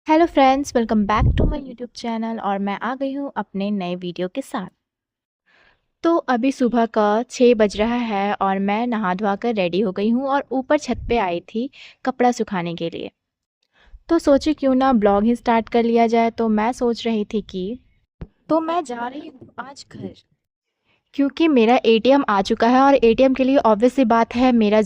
Hello friends, welcome back to my YouTube channel और मैं आ गई हूँ अपने नए वीडियो के साथ। तो अभी सुबह का 6 बज रहा है और मैं नहा धोवा कर रेडी हो गई हूँ और ऊपर छत पे आई थी कपड़ा सुखाने के लिए। तो सोची क्यों ना ब्लॉग ही स्टार्ट कर लिया जाए। तो मैं सोच रही थी कि मैं जा रही हूँ आज घर, क्योंकि मेरा एटीएम आ चुका है और एटीएम के लिए ऑब्वियस सी बात है मेरा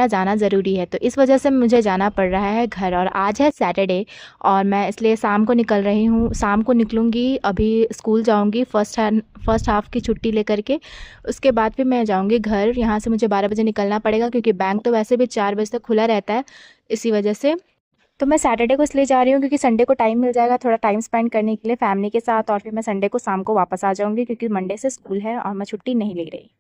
जाना ज़रूरी है। तो इस वजह से मुझे जाना पड़ रहा है घर और आज है सैटरडे और मैं इसलिए शाम को निकल रही हूँ। शाम को निकलूँगी, अभी स्कूल जाऊँगी फर्स्ट हाफ़ की छुट्टी लेकर के। उसके बाद फिर मैं जाऊँगी घर। यहाँ से मुझे 12 बजे निकलना पड़ेगा क्योंकि बैंक तो वैसे भी 4 बजे तक खुला रहता है, इसी वजह से। तो मैं सैटरडे को इसलिए जा रही हूँ क्योंकि संडे को टाइम मिल जाएगा थोड़ा टाइम स्पेंड करने के लिए फैमिली के साथ, और फिर मैं संडे को शाम को वापस आ जाऊँगी क्योंकि मंडे से स्कूल है और मैं छुट्टी नहीं ले रही।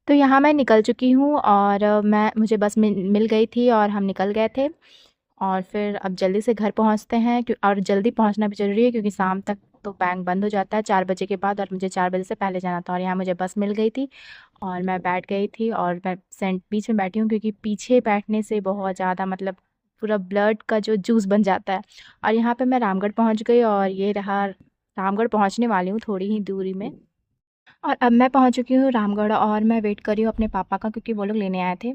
तो यहाँ मैं निकल चुकी हूँ और मुझे बस मिल गई थी और हम निकल गए थे। और फिर अब जल्दी से घर पहुँचते हैं और जल्दी पहुँचना भी ज़रूरी है क्योंकि शाम तक तो बैंक बंद हो जाता है 4 बजे के बाद, और मुझे 4 बजे से पहले जाना था। और यहाँ मुझे बस मिल गई थी और मैं बैठ गई थी और मैं बीच में बैठी हूँ क्योंकि पीछे बैठने से बहुत ज़्यादा मतलब पूरा ब्लड का जो जूस बन जाता है। और यहाँ पे मैं रामगढ़ पहुँच गई और ये रहा, रामगढ़ पहुँचने वाली हूँ थोड़ी ही दूरी में। और अब मैं पहुँच चुकी हूँ रामगढ़ और मैं वेट कर रही हूँ अपने पापा का क्योंकि वो लोग लेने आए थे।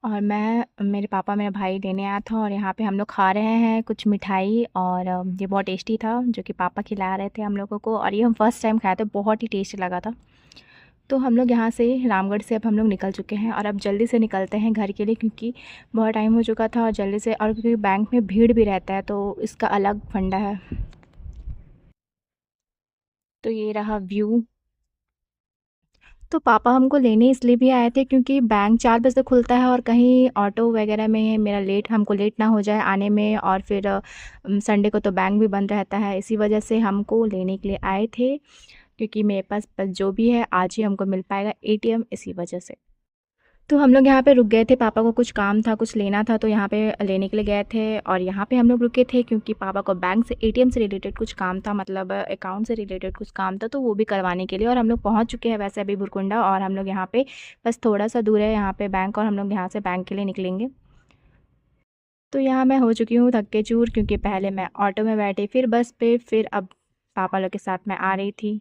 और मेरे पापा मेरा भाई लेने आया था और यहाँ पे हम लोग खा रहे हैं कुछ मिठाई, और ये बहुत टेस्टी था जो कि पापा खिला रहे थे हम लोगों को, और ये हम फर्स्ट टाइम खाए थे, बहुत ही टेस्टी लगा था। तो हम लोग यहाँ से रामगढ़ से अब हम लोग निकल चुके हैं और अब जल्दी से निकलते हैं घर के लिए क्योंकि बहुत टाइम हो चुका था, और जल्दी से, और क्योंकि बैंक में भीड़ भी रहता है तो इसका अलग फंडा है। तो ये रहा व्यू। तो पापा हमको लेने इसलिए भी आए थे क्योंकि बैंक 4 बजे से खुलता है और कहीं ऑटो वगैरह में मेरा हमको लेट ना हो जाए आने में, और फिर संडे को तो बैंक भी बंद रहता है, इसी वजह से हमको लेने के लिए आए थे क्योंकि मेरे पास बस जो भी है आज ही हमको मिल पाएगा एटीएम, इसी वजह से। तो हम लोग यहाँ पे रुक गए थे, पापा को कुछ काम था, कुछ लेना था, तो यहाँ पे लेने के लिए गए थे और यहाँ पे हम लोग रुके थे क्योंकि पापा को बैंक से एटीएम से रिलेटेड कुछ काम था, मतलब अकाउंट से रिलेटेड कुछ काम था, तो वो भी करवाने के लिए। और हम लोग पहुँच चुके हैं वैसे अभी भुरकुंडा, और हम लोग यहाँ पे बस थोड़ा सा दूर है यहाँ पे बैंक, और हम लोग यहाँ से बैंक के लिए निकलेंगे। तो यहाँ मैं हो चुकी हूँ थक्के चूर क्योंकि पहले मैं ऑटो में बैठी, फिर बस पे, फिर अब पापा लोग के साथ मैं आ रही थी।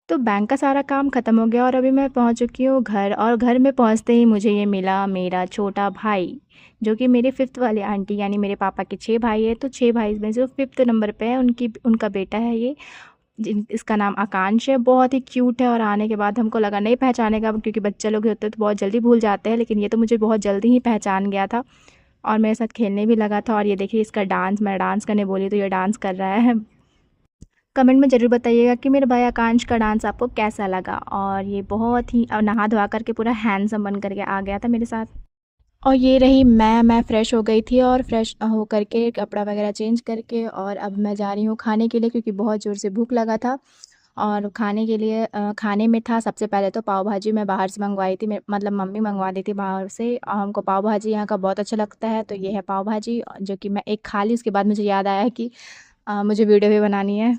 तो बैंक का सारा काम ख़त्म हो गया और अभी मैं पहुंच चुकी हूँ घर, और घर में पहुंचते ही मुझे ये मिला मेरा छोटा भाई, जो कि मेरे फिफ्थ वाली आंटी, यानी मेरे पापा के 6 भाई है तो 6 भाई में से फिफ्थ नंबर पे है, उनका बेटा है ये, इसका नाम आकांक्ष है। बहुत ही क्यूट है और आने के बाद हमको लगा नहीं पहचानेगा क्योंकि बच्चे लोग होते हैं तो बहुत जल्दी भूल जाते हैं, लेकिन ये तो मुझे बहुत जल्दी ही पहचान गया था और मेरे साथ खेलने भी लगा था। और ये देखिए इसका डांस, मैं डांस करने बोली तो ये डांस कर रहा है। कमेंट में ज़रूर बताइएगा कि मेरे भाई आकांक्ष का डांस आपको कैसा लगा। और ये बहुत ही नहा धोवा करके पूरा हैंडसम बन करके आ गया था मेरे साथ। और ये रही मैं फ़्रेश हो गई थी और फ्रेश हो करके कपड़ा वगैरह चेंज करके, और अब मैं जा रही हूँ खाने के लिए क्योंकि बहुत ज़ोर से भूख लगा था। और खाने के लिए खाने में था सबसे पहले तो पाव भाजी, मैं बाहर से मंगवाई थी, मतलब मम्मी मंगवा दी थी बाहर से, और हमको पाव भाजी यहाँ का बहुत अच्छा लगता है। तो ये है पाव भाजी जो कि मैं एक खा ली, उसके बाद मुझे याद आया कि मुझे वीडियो भी बनानी है।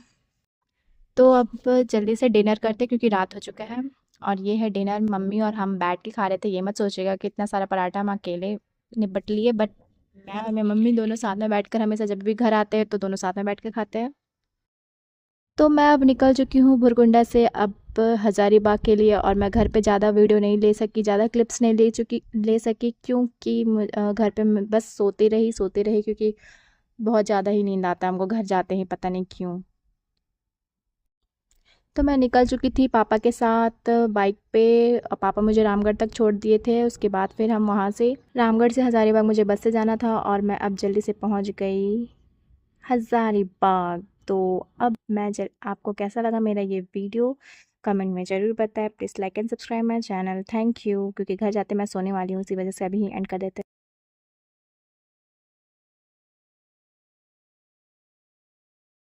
तो अब जल्दी से डिनर करते क्योंकि रात हो चुका है। और ये है डिनर, मम्मी और हम बैठ के खा रहे थे। ये मत सोचिएगा कि इतना सारा पराठा हम अकेले निपट लिए, बट मैं और मेरी मम्मी दोनों साथ में बैठकर, हमेशा जब भी घर आते हैं तो दोनों साथ में बैठ के खाते हैं। तो मैं अब निकल चुकी हूँ भुरकुंडा से अब हज़ारीबाग के लिए, और मैं घर पे ज़्यादा वीडियो नहीं ले सकी, ज़्यादा क्लिप्स नहीं ले सकी क्योंकि घर पे मैं बस सोती रही क्योंकि बहुत ज़्यादा ही नींद आता है हमको घर जाते ही, पता नहीं क्यों। तो मैं निकल चुकी थी पापा के साथ बाइक पे, और पापा मुझे रामगढ़ तक छोड़ दिए थे। उसके बाद फिर हम वहाँ से रामगढ़ से हज़ारीबाग मुझे बस से जाना था और मैं अब जल्दी से पहुँच गई हज़ारीबाग। तो अब आपको कैसा लगा मेरा ये वीडियो कमेंट में ज़रूर बताएं। Please like and subscribe my channel. Thank you. क्योंकि घर जाते मैं सोने वाली हूँ, इसी वजह से अभी ही एंड कर देते हैं।